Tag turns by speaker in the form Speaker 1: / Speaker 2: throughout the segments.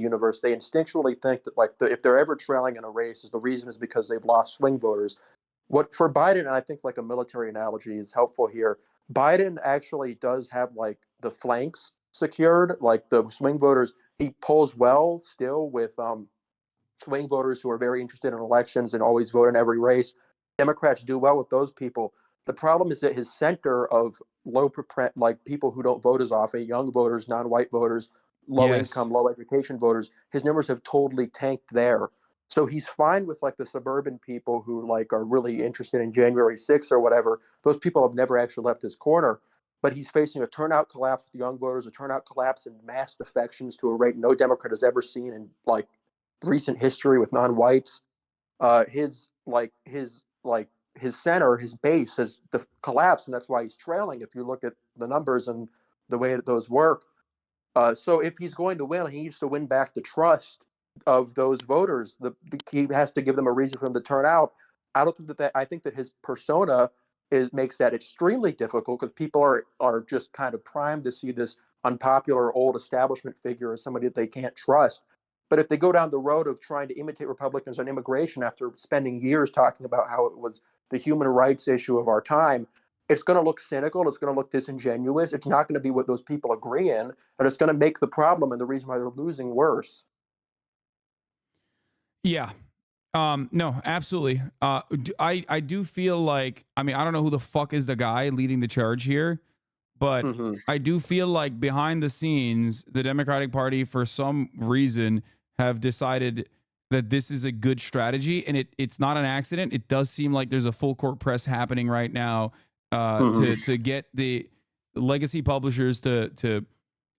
Speaker 1: universe, they instinctually think that like if they're ever trailing in a race, is the reason is because they've lost swing voters. What for Biden, and I think like a military analogy is helpful here. Biden actually does have like the flanks secured, like the swing voters. He polls well still with swing voters who are very interested in elections and always vote in every race. Democrats do well with those people. The problem is that his center of like people who don't vote as often, young voters, non-white voters, low
Speaker 2: Yes.
Speaker 1: income, low education voters, his numbers have totally tanked there. So he's fine with like the suburban people who like are really interested in January 6th or whatever. Those people have never actually left his corner. But he's facing a turnout collapse with young voters, a turnout collapse and mass defections to a rate no Democrat has ever seen in like recent history with non-whites. His center, his base has collapsed, and that's why he's trailing. If you look at the numbers and the way that those work, so if he's going to win, he needs to win back the trust of those voters. He has to give them a reason for them to turn out. I don't think that I think that his persona makes that extremely difficult because people are just kind of primed to see this unpopular old establishment figure as somebody that they can't trust. But if they go down the road of trying to imitate Republicans on immigration after spending years talking about how it was the human rights issue of our time, it's going to look cynical. It's going to look disingenuous. It's not going to be what those people agree in, but it's going to make the problem and the reason why they're losing worse.
Speaker 2: Yeah. No, absolutely. I do feel like, I mean, I don't know who the fuck is the guy leading the charge here, but
Speaker 1: Mm-hmm.
Speaker 2: I do feel like behind the scenes, the Democratic Party, for some reason, have decided that this is a good strategy, and it's not an accident. It does seem like there's a full court press happening right now
Speaker 1: Mm-hmm.
Speaker 2: to get the legacy publishers to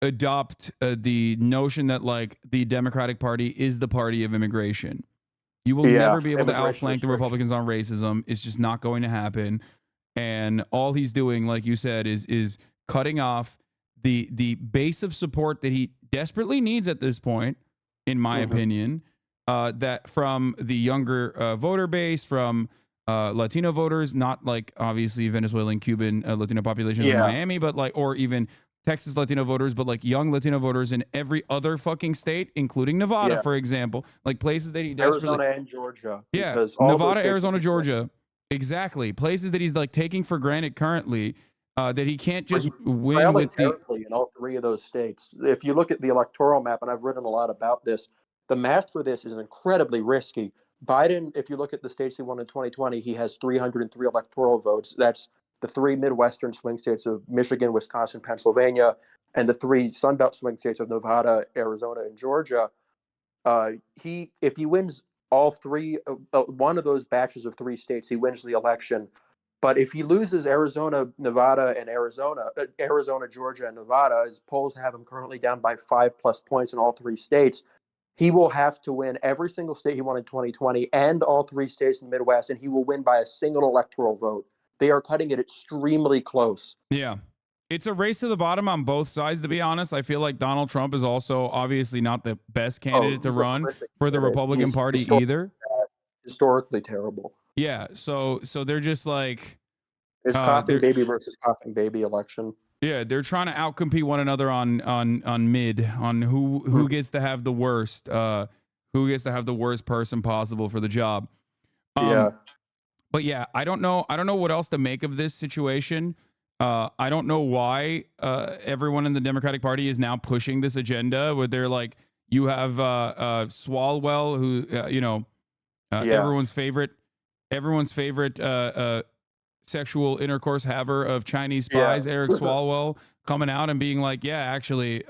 Speaker 2: adopt the notion that like the Democratic Party is the party of immigration. You will
Speaker 1: Yeah,
Speaker 2: never be able to
Speaker 1: immigration
Speaker 2: outflank the
Speaker 1: restrictions.
Speaker 2: Republicans on racism. It's just not going to happen. And all he's doing, like you said, is cutting off the base of support that he desperately needs at this point, in my
Speaker 1: Mm-hmm.
Speaker 2: opinion. That from the younger voter base, from Latino voters, not like obviously Venezuelan, Cuban Latino populations in
Speaker 1: Yeah,
Speaker 2: Miami, but like, or even Texas Latino voters, but like young Latino voters in every other fucking state, including Nevada,
Speaker 1: yeah,
Speaker 2: for example, like places that he desperately,
Speaker 1: Arizona and Georgia,
Speaker 2: yeah,
Speaker 1: because all those
Speaker 2: Nevada,
Speaker 1: states,
Speaker 2: Arizona, Georgia, exactly, places that he's like taking for granted currently, that he can't
Speaker 1: but
Speaker 2: just
Speaker 1: he's
Speaker 2: win
Speaker 1: trailing
Speaker 2: with the,
Speaker 1: terribly in all three of those states. If you look at the electoral map, and I've written a lot about this, the math for this is incredibly risky. Biden, if you look at the states he won in 2020, he has 303 electoral votes. That's the three Midwestern swing states of Michigan, Wisconsin, Pennsylvania, and the three Sunbelt swing states of Nevada, Arizona, and Georgia. If he wins all three, one of those batches of three states, he wins the election. But if he loses Arizona, Nevada, and Arizona, Georgia, and Nevada, his polls have him currently down by 5+ points in all three states. He will have to win every single state he won in 2020 and all three states in the Midwest, and he will win by a single electoral vote. They are cutting it extremely close.
Speaker 2: yeah. It's a race to the bottom on both sides, to be honest. I feel like Donald Trump is also obviously not the best
Speaker 1: Oh,
Speaker 2: candidate to
Speaker 1: he's a
Speaker 2: run
Speaker 1: horrific
Speaker 2: for the
Speaker 1: candidate.
Speaker 2: Republican
Speaker 1: He's
Speaker 2: Party either.
Speaker 1: historically terrible.
Speaker 2: Yeah, so they're just like
Speaker 1: It's coughing
Speaker 2: they're
Speaker 1: baby versus coughing baby election.
Speaker 2: yeah, they're trying to outcompete one another on mid, on who
Speaker 1: Mhm.
Speaker 2: gets to have the worst who gets to have the worst person possible for the job. Um
Speaker 1: Yeah.
Speaker 2: but yeah, I don't know what else to make of this situation. I don't know why everyone in the Democratic Party is now pushing this agenda where they're like, you have Swalwell, who
Speaker 1: Yeah.
Speaker 2: everyone's favorite sexual intercourse haver of Chinese
Speaker 1: Yeah.
Speaker 2: spies, Eric Swalwell, coming out and being like, yeah, actually,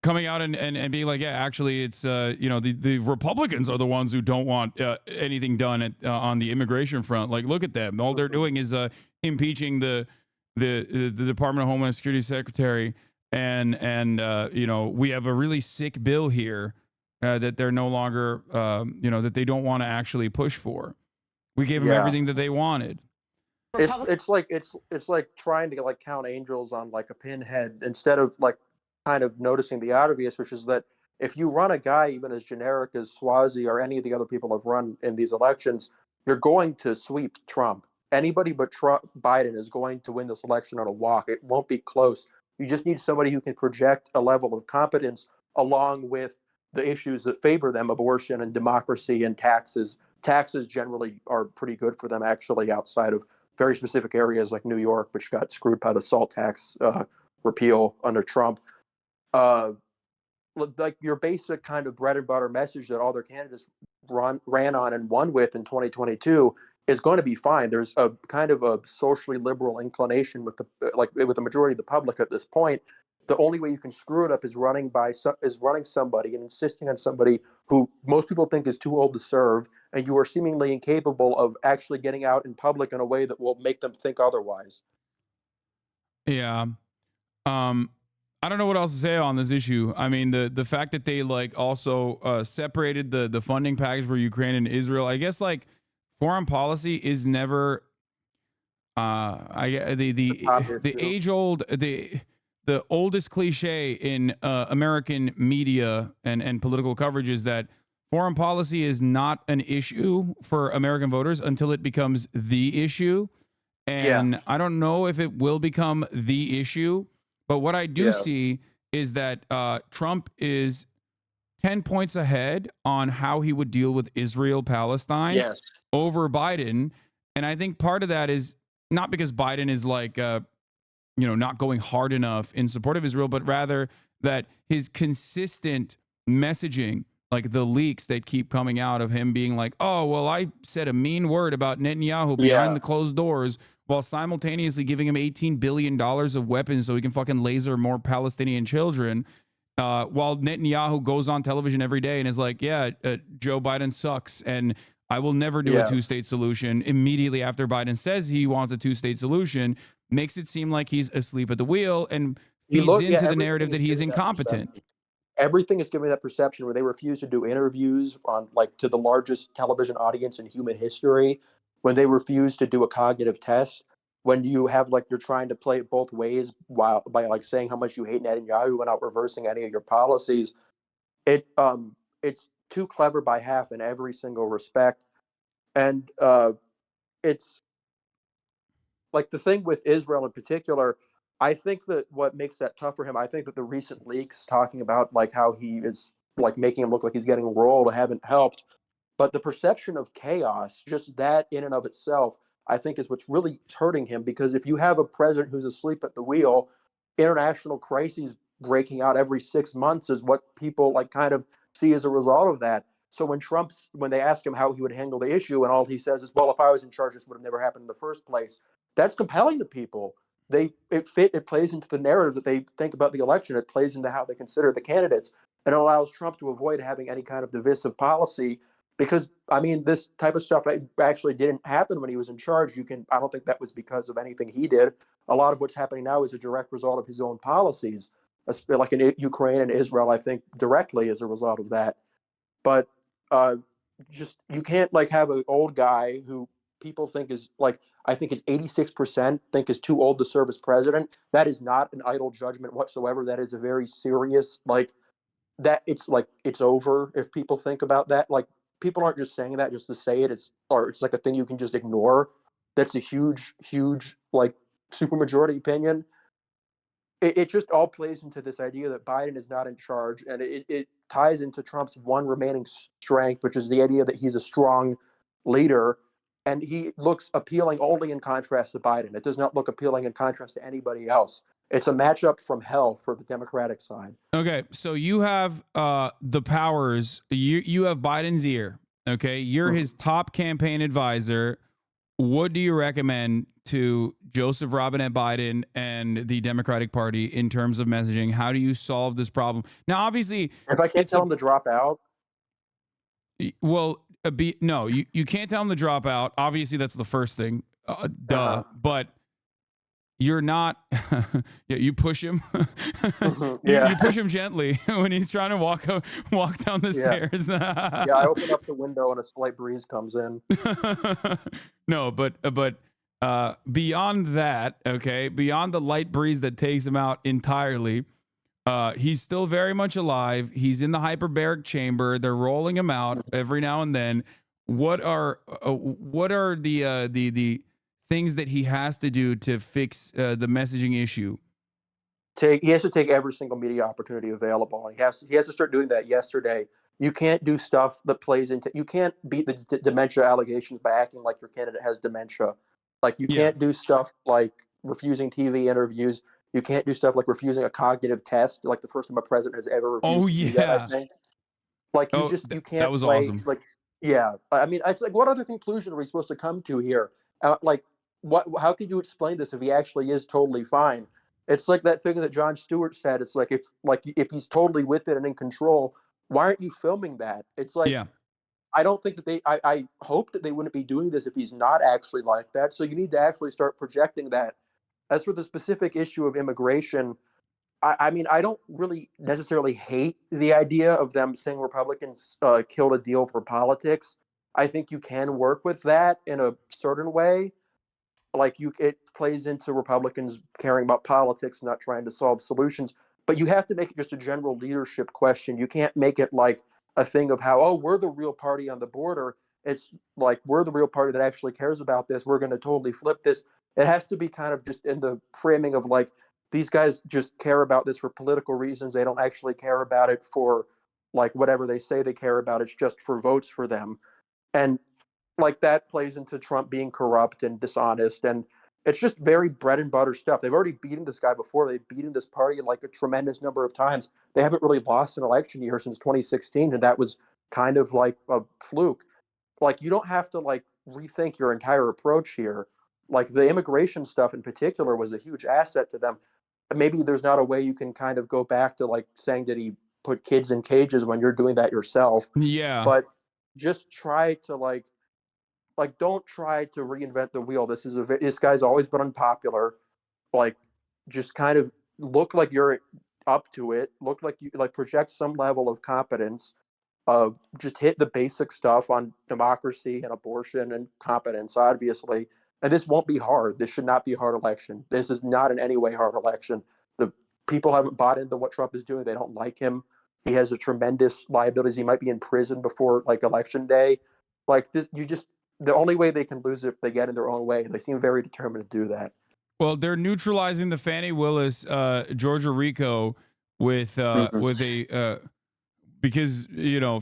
Speaker 2: coming out and being like, yeah, actually, it's the Republicans are the ones who don't want anything done on the immigration front. Like, look at them. All they're doing is impeaching the Department of Homeland Security Secretary, and we have a really sick bill here that they're no longer that they don't want to actually push for. We gave them
Speaker 1: Yeah.
Speaker 2: everything that they wanted.
Speaker 1: It's like trying to like count angels on like a pinhead instead of like kind of noticing the obvious, which is that if you run a guy even as generic as Swazi or any of the other people have run in these elections, you're going to sweep Trump. Anybody but Biden is going to win this election on a walk. It won't be close. You just need somebody who can project a level of competence along with the issues that favor them, abortion and democracy and taxes. Taxes generally are pretty good for them, actually, outside of very specific areas like New York, which got screwed by the SALT tax repeal under Trump. Uh, like your basic kind of bread and butter message that all their candidates ran on and won with in 2022 is going to be fine. There's a kind of a socially liberal inclination with the majority of the public at this point. The only way you can screw it up is running somebody and insisting on somebody who most people think is too old to serve, and you are seemingly incapable of actually getting out in public in a way that will make them think otherwise.
Speaker 2: Yeah. I don't know what else to say on this issue. I mean, the fact that they like also separated the funding package for Ukraine and Israel. I guess like foreign policy is never the age old the oldest cliche in American media and political coverage is that foreign policy is not an issue for American voters until it becomes the issue. And I don't know if it will become the issue, but what I do see is that Trump is 10 points ahead on how he would deal with Israel Palestine over Biden. And I think part of that is not because Biden is like not going hard enough in support of Israel, but rather that his consistent messaging, like the leaks that keep coming out of him being like, oh, well, I said a mean word about Netanyahu behind the closed doors while simultaneously giving him $18 billion of weapons so he can fucking laser more Palestinian children. While Netanyahu goes on television every day and is like, Joe Biden sucks and I will never do a two-state solution immediately after Biden says he wants a two-state solution, makes it seem like he's asleep at the wheel and feeds into the narrative that he's incompetent.
Speaker 1: Everything is giving that perception where they refuse to do interviews on to the largest television audience in human history, when they refuse to do a cognitive test, when you have you're trying to play it both ways by saying how much you hate Netanyahu without reversing any of your policies. It's too clever by half in every single respect. And it's like the thing with Israel in particular. I think that what makes that tough for him, I think that the recent leaks talking about how he is making him look like he's getting rolled haven't helped. But the perception of chaos, just that in and of itself, I think is what's really hurting him, because if you have a president who's asleep at the wheel, international crises breaking out every 6 months is what people kind of see as a result of that. So when they ask him how he would handle the issue, and all he says is, well, if I was in charge, this would have never happened in the first place. That's compelling to people. It plays into the narrative that they think about the election. It plays into how they consider the candidates, and it allows Trump to avoid having any kind of divisive policy. Because this type of stuff actually didn't happen when he was in charge. I don't think that was because of anything he did. A lot of what's happening now is a direct result of his own policies, like in Ukraine and Israel. I think directly as a result of that. But just you can't have an old guy who people think is I think is 86% think is too old to serve as president. That is not an idle judgment whatsoever. That is a very serious that it's over if people think about that. People aren't just saying that just to say it. It's like a thing you can just ignore. That's a huge supermajority opinion. It just all plays into this idea that Biden is not in charge, and it ties into Trump's one remaining strength, which is the idea that he's a strong leader, and he looks appealing only in contrast to Biden. It does not look appealing in contrast to anybody else. It's a matchup from hell for the Democratic side.
Speaker 2: Okay, so you have the powers. You have Biden's ear. Okay, you're his top campaign advisor. What do you recommend to Joseph Robinette Biden and the Democratic Party in terms of messaging? How do you solve this problem? Now, obviously,
Speaker 1: if I can't tell him to drop out,
Speaker 2: well, no, you can't tell him to drop out. Obviously, that's the first thing. But you're not. You push him. You push him gently when he's trying to walk down the stairs.
Speaker 1: I open up the window and a slight breeze comes in.
Speaker 2: No, but beyond that, okay, beyond the light breeze that takes him out entirely, he's still very much alive. He's in the hyperbaric chamber. They're rolling him out every now and then. What are the things that he has to do to fix the messaging issue?
Speaker 1: he has to take every single media opportunity available. And he has to start doing that yesterday. You can't do stuff that plays into. You can't beat the dementia allegations by acting like your candidate has dementia. Like you
Speaker 2: Yeah.
Speaker 1: can't do stuff like refusing TV interviews. You can't do stuff like refusing a cognitive test, like the first time a president has ever
Speaker 2: Oh
Speaker 1: refused to do that, I
Speaker 2: yeah.
Speaker 1: think. Like
Speaker 2: Oh,
Speaker 1: you
Speaker 2: that
Speaker 1: can't
Speaker 2: was
Speaker 1: play
Speaker 2: awesome.
Speaker 1: like yeah. I mean, it's like what other conclusion are we supposed to come to here? Like what? How could you explain this if he actually is totally fine? It's like that thing that Jon Stewart said. It's like if he's totally with it and in control, why aren't you filming that? It's like
Speaker 2: Yeah.
Speaker 1: I don't think that I hope that they wouldn't be doing this if he's not actually like that. So you need to actually start projecting that. As for the specific issue of immigration, I mean, I don't really necessarily hate the idea of them saying Republicans killed a deal for politics. I think you can work with that in a certain way. Like it plays into Republicans caring about politics, not trying to solve solutions. But you have to make it just a general leadership question. You can't make it like a thing of how, oh, we're the real party on the border. It's like we're the real party that actually cares about this. We're going to totally flip this. It has to be kind of just in the framing of like these guys just care about this for political reasons. They don't actually care about it for like whatever they say they care about. It's just for votes for them. And like that plays into Trump being corrupt and dishonest, and it's just very bread and butter stuff. They've already beaten this guy before. They've beaten this party like a tremendous number of times. They haven't really lost an election year since 2016, and that was kind of like a fluke. Like you don't have to like rethink your entire approach here. Like the immigration stuff in particular was a huge asset to them. Maybe there's not a way you can kind of go back to like saying that he put kids in cages when you're doing that yourself,
Speaker 2: Yeah.
Speaker 1: but just try to like don't try to reinvent the wheel. This guy's always been unpopular. Like just kind of look like you're up to it. Look like you like project some level of competence. Just hit the basic stuff on democracy and abortion and competence, obviously. And this won't be hard. This should not be a hard election. This is not in any way hard election. The people haven't bought into what Trump is doing. They don't like him. He has a tremendous liabilities. He might be in prison before like election day. Like this, you just the only way they can lose it if they get in their own way. They seem very determined to do that.
Speaker 2: Well, they're neutralizing the Fannie Willis Georgia RICO
Speaker 1: Mm-hmm.
Speaker 2: with a because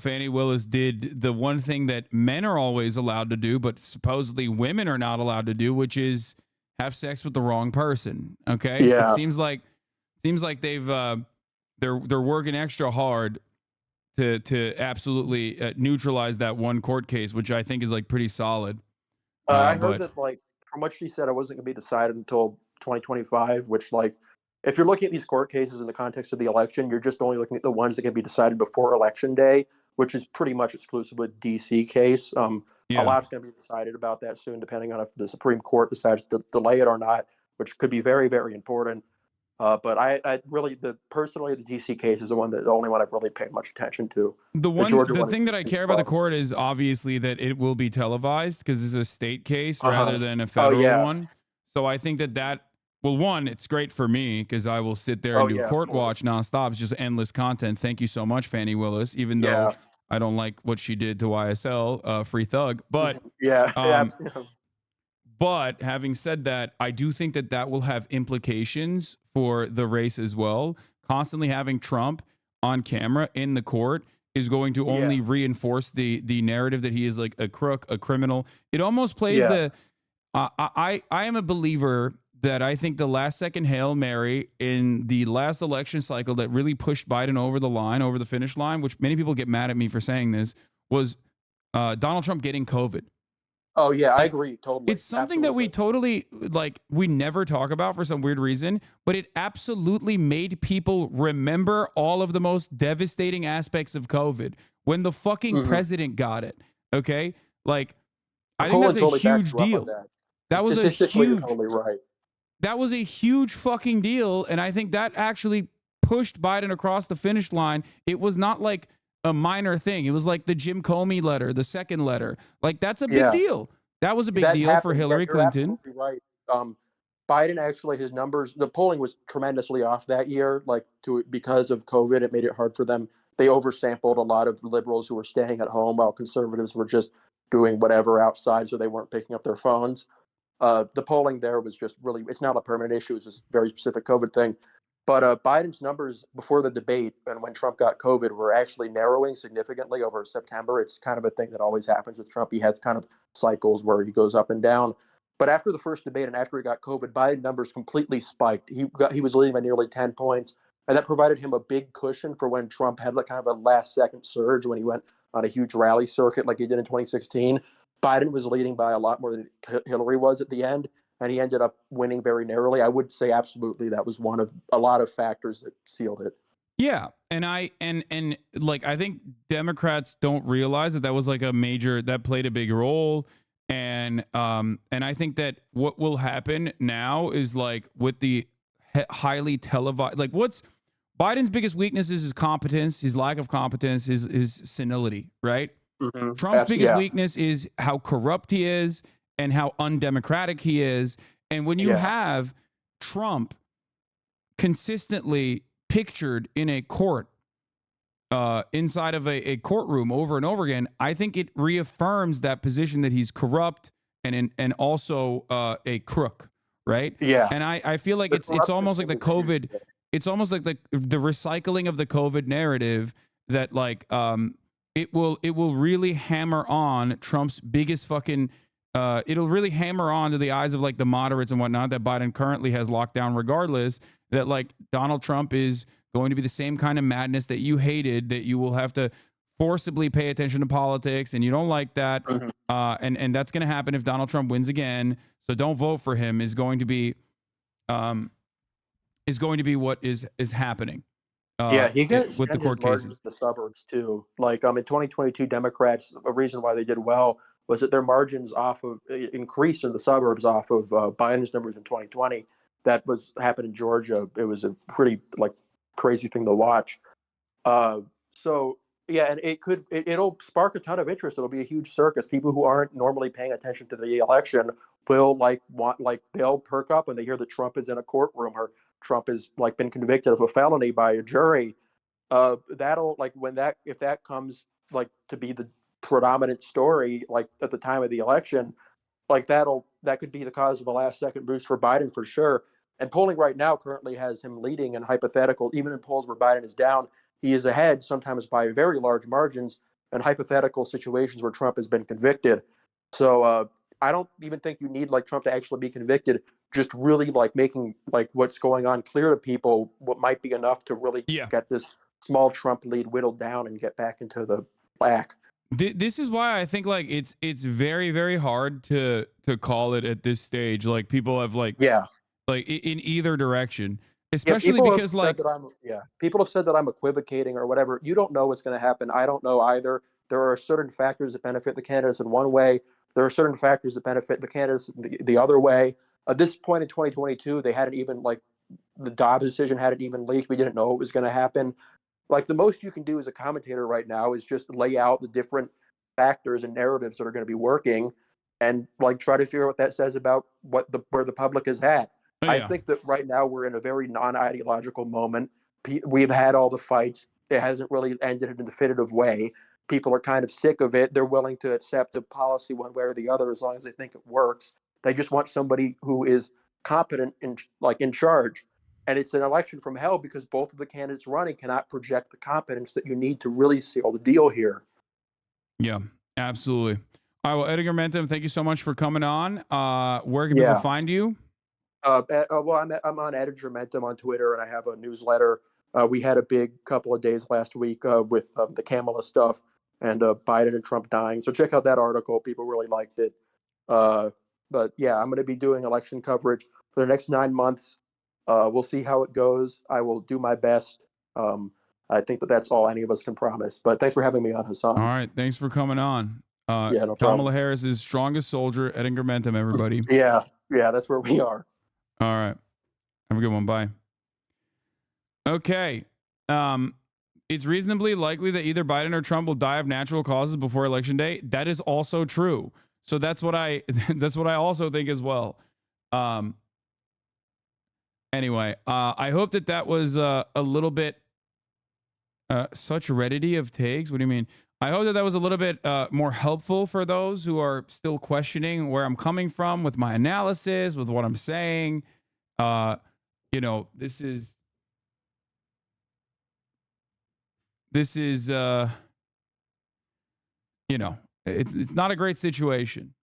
Speaker 2: Fannie Willis did the one thing that men are always allowed to do, but supposedly women are not allowed to do, which is have sex with the wrong person. Okay, it
Speaker 1: Yeah,
Speaker 2: seems like they're working extra hard to absolutely neutralize that one court case, which I think is like pretty solid.
Speaker 1: I heard
Speaker 2: But
Speaker 1: that like from what she said, it wasn't going to be decided until 2025. Which like, if you're looking at these court cases in the context of the election, you're just only looking at the ones that can be decided before election day, which is pretty much exclusive with DC case. A
Speaker 2: yeah.
Speaker 1: lot's going to be decided about that soon, depending on if the Supreme Court decides to delay it or not, which could be very, very important. But I really personally the DC case is the only one I've really paid much attention to. The Georgia
Speaker 2: The
Speaker 1: one
Speaker 2: thing that I
Speaker 1: is
Speaker 2: care about the
Speaker 1: fun.
Speaker 2: court is obviously that it will be televised because this is a state case
Speaker 1: Uh
Speaker 2: rather
Speaker 1: huh.
Speaker 2: than a
Speaker 1: Oh
Speaker 2: federal
Speaker 1: yeah.
Speaker 2: one. So I think well, one, it's great for me because I will sit there and
Speaker 1: Oh
Speaker 2: do
Speaker 1: yeah. Of
Speaker 2: court
Speaker 1: course.
Speaker 2: watch nonstop. It's just endless content. Thank you so much, Fannie Willis. Even though
Speaker 1: Yeah.
Speaker 2: I don't like what she did to YSL, Free Thug, but
Speaker 1: Yeah.
Speaker 2: um,
Speaker 1: Yeah.
Speaker 2: but having said that, I do think that that will have implications for the race as well. Constantly having Trump on camera in the court is going to
Speaker 1: Yeah.
Speaker 2: only reinforce the narrative that he is like a crook, a criminal. It almost plays
Speaker 1: Yeah.
Speaker 2: the I am a believer that I think the last second Hail Mary in the last election cycle that really pushed Biden over the line, over the finish line, which many people get mad at me for saying this, was Donald Trump getting COVID.
Speaker 1: Oh yeah, I
Speaker 2: Like
Speaker 1: agree totally.
Speaker 2: it's something that we
Speaker 1: Absolutely.
Speaker 2: totally like we never talk about for some weird reason, but it absolutely made people remember all of the most devastating aspects of COVID when the fucking
Speaker 1: Hmm.
Speaker 2: president got it. Okay? Like I think
Speaker 1: Totally,
Speaker 2: that's a
Speaker 1: totally back
Speaker 2: huge
Speaker 1: you up on
Speaker 2: deal.
Speaker 1: that.
Speaker 2: That was a
Speaker 1: Statistically, you're
Speaker 2: huge
Speaker 1: totally right.
Speaker 2: fucking deal and I think that actually pushed Biden across the finish line. It was not like a minor thing. It was like the Jim Comey letter, the second letter. Like that's a big
Speaker 1: Yeah,
Speaker 2: deal. That was a big
Speaker 1: that
Speaker 2: deal for
Speaker 1: happened. Yeah,
Speaker 2: Hillary
Speaker 1: you're
Speaker 2: Clinton.
Speaker 1: absolutely right. Um, Biden actually, his numbers, the polling was tremendously off that year. Like because of COVID, it made it hard for them. They oversampled a lot of liberals who were staying at home while conservatives were just doing whatever outside, so they weren't picking up their phones. The polling there was just really, it's not a permanent issue. It's just a very specific COVID thing. But Biden's numbers before the debate and when Trump got COVID were actually narrowing significantly over September. It's kind of a thing that always happens with Trump. He has kind of cycles where he goes up and down. But after the first debate and after he got COVID, Biden numbers completely spiked. He was leading by nearly 10 points, and that provided him a big cushion for when Trump had like kind of a last second surge when he went on a huge rally circuit like he did in 2016. Biden was leading by a lot more than Hillary was at the end, and he ended up winning very narrowly. I would say absolutely that was one of a lot of factors that sealed it.
Speaker 2: Yeah, and I think Democrats don't realize that was like a major that played a big role, and I think that what will happen now is like with the highly televised, like what's Biden's biggest weakness is his competence, his lack of competence, his senility, right?
Speaker 1: Mm-hmm.
Speaker 2: Trump's biggest weakness is how corrupt he is and how undemocratic he is. And when you have Trump consistently pictured in a court, inside of a courtroom over and over again, I think it reaffirms that position that he's corrupt and also a crook, right?
Speaker 1: Yeah.
Speaker 2: And I feel like it's almost like the COVID, it's almost like the recycling of the COVID narrative that like it will really hammer on Trump's biggest fucking it'll really hammer on to the eyes of like the moderates and whatnot that Biden currently has locked down, regardless, that like Donald Trump is going to be the same kind of madness that you hated, that you will have to forcibly pay attention to politics and you don't like that.
Speaker 1: Mm-hmm.
Speaker 2: And that's going to happen if Donald Trump wins again. So don't vote for him is going to be what is happening.
Speaker 1: He gets
Speaker 2: with the court cases.
Speaker 1: The suburbs too. Like in 2022, Democrats, a reason why they did well was that their margins increased in the suburbs off of Biden's numbers in 2020. That happened in Georgia. It was a pretty like crazy thing to watch. So yeah, and it'll spark a ton of interest. It'll be a huge circus. People who aren't normally paying attention to the election will they'll perk up when they hear that Trump is in a courtroom or Trump has like been convicted of a felony by a jury. That'll like if that comes like to be the predominant story like at the time of the election, like that could be the cause of a last second boost for Biden for sure. And polling right now currently has him leading, and hypothetical, even in polls where Biden is down, he is ahead sometimes by very large margins in hypothetical situations where Trump has been convicted. So I don't even think you need like Trump to actually be convicted. Just really like making like what's going on clear to people, what might be enough to really get this small Trump lead whittled down and get back into the black.
Speaker 2: This is why I think like it's very, very hard to call it at this stage. Like people have like in either direction, especially because like
Speaker 1: people have said that I'm equivocating or whatever. You don't know what's going to happen. I don't know either. There are certain factors that benefit the candidates in one way. There are certain factors that benefit the candidates the other way. At this point in 2022, they hadn't even like the Dobbs decision hadn't even leaked. We didn't know what was going to happen. Like the most you can do as a commentator right now is just lay out the different factors and narratives that are going to be working, and like try to figure out what that says about where the public is at. I think that right now we're in a very non-ideological moment. We've had all the fights. It hasn't really ended in a definitive way. People are kind of sick of it. They're willing to accept a policy one way or the other as long as they think it works. They just want somebody who is competent in charge. And it's an election from hell because both of the candidates running cannot project the competence that you need to really seal the deal here.
Speaker 2: Yeah, absolutely. All right, well, Ettingermentum, thank you so much for coming on. Where can people find you?
Speaker 1: I'm on Ettingermentum on Twitter, and I have a newsletter. We had a big couple of days last week with the Kamala stuff and Biden and Trump dying. So check out that article. People really liked it. But yeah, I'm going to be doing election coverage for the next 9 months. We'll see how it goes. I will do my best. I think that's all any of us can promise. But thanks for having me on, Hasan.
Speaker 2: All right, thanks for coming on.
Speaker 1: No
Speaker 2: Kamala
Speaker 1: problem.
Speaker 2: Harris is strongest soldier, Ettingermentum, everybody.
Speaker 1: Yeah, that's where we are.
Speaker 2: All right. Have a good one. Bye. Okay. It's reasonably likely that either Biden or Trump will die of natural causes before election day. That is also true. So that's what I also think as well. Anyway, I hope that was a little bit such reddity of takes. What do you mean? I hope that was a little bit more helpful for those who are still questioning where I'm coming from with my analysis, with what I'm saying. This is this is, you know, it's not a great situation.